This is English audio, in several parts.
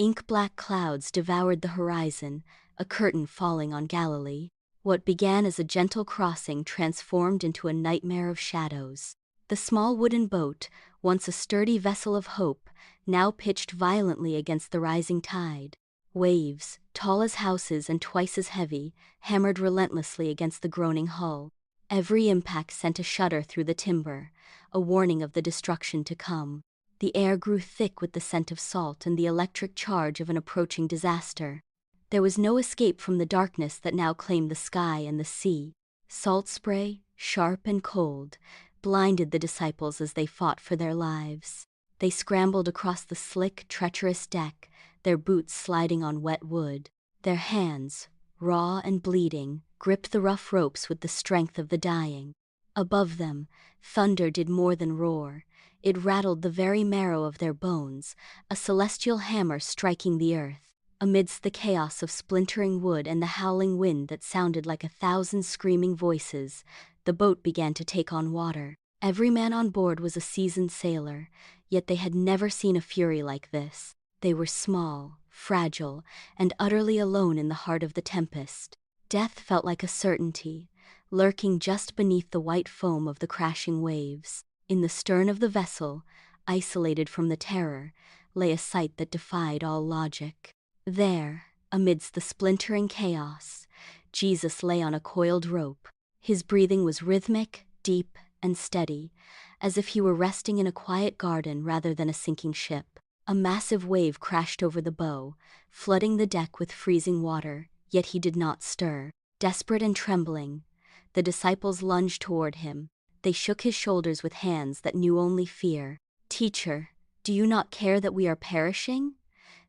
Ink-black clouds devoured the horizon, a curtain falling on Galilee. What began as a gentle crossing transformed into a nightmare of shadows. The small wooden boat, once a sturdy vessel of hope, now pitched violently against the rising tide. Waves, tall as houses and twice as heavy, hammered relentlessly against the groaning hull. Every impact sent a shudder through the timber, a warning of the destruction to come. The air grew thick with the scent of salt and the electric charge of an approaching disaster. There was no escape from the darkness that now claimed the sky and the sea. Salt spray, sharp and cold, blinded the disciples as they fought for their lives. They scrambled across the slick, treacherous deck, their boots sliding on wet wood. Their hands, raw and bleeding, gripped the rough ropes with the strength of the dying. Above them, thunder did more than roar. It rattled the very marrow of their bones, a celestial hammer striking the earth. Amidst the chaos of splintering wood and the howling wind that sounded like 1,000 screaming voices, the boat began to take on water. Every man on board was a seasoned sailor, yet they had never seen a fury like this. They were small, fragile, and utterly alone in the heart of the tempest. Death felt like a certainty, lurking just beneath the white foam of the crashing waves. In the stern of the vessel, isolated from the terror, lay a sight that defied all logic. There, amidst the splintering chaos, Jesus lay on a coiled rope. His breathing was rhythmic, deep, and steady, as if he were resting in a quiet garden rather than a sinking ship. A massive wave crashed over the bow, flooding the deck with freezing water, yet he did not stir. Desperate and trembling, the disciples lunged toward him. They shook his shoulders with hands that knew only fear. "Teacher, do you not care that we are perishing?"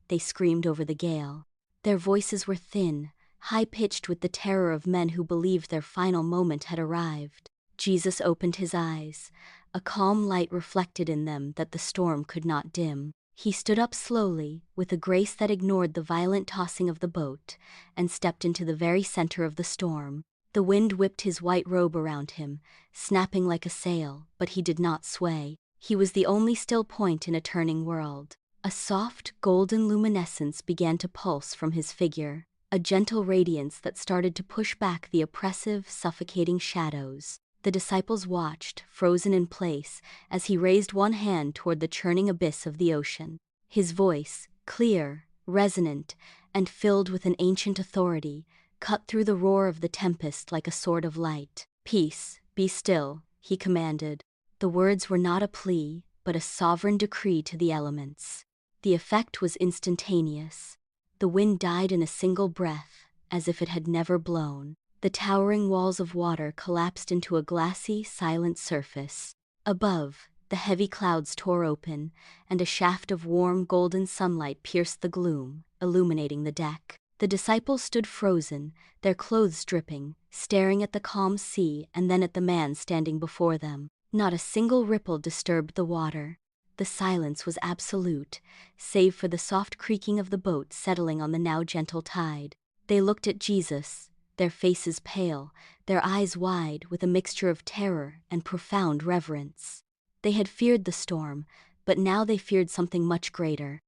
They screamed over the gale. Their voices were thin, high-pitched with the terror of men who believed their final moment had arrived. Jesus opened his eyes, a calm light reflected in them that the storm could not dim. He stood up slowly, with a grace that ignored the violent tossing of the boat, and stepped into the very center of the storm. The wind whipped his white robe around him, snapping like a sail, but he did not sway. He was the only still point in a turning world. A soft, golden luminescence began to pulse from his figure, a gentle radiance that started to push back the oppressive, suffocating shadows. The disciples watched, frozen in place, as he raised one hand toward the churning abyss of the ocean. His voice, clear, resonant, and filled with an ancient authority, cut through the roar of the tempest like a sword of light. "Peace, be still," he commanded. The words were not a plea, but a sovereign decree to the elements. The effect was instantaneous. The wind died in a single breath, as if it had never blown. The towering walls of water collapsed into a glassy, silent surface. Above, the heavy clouds tore open, and a shaft of warm, golden sunlight pierced the gloom, illuminating the deck. The disciples stood frozen, their clothes dripping, staring at the calm sea and then at the man standing before them. Not a single ripple disturbed the water. The silence was absolute, save for the soft creaking of the boat settling on the now gentle tide. They looked at Jesus, their faces pale, their eyes wide with a mixture of terror and profound reverence. They had feared the storm, but now they feared something much greater.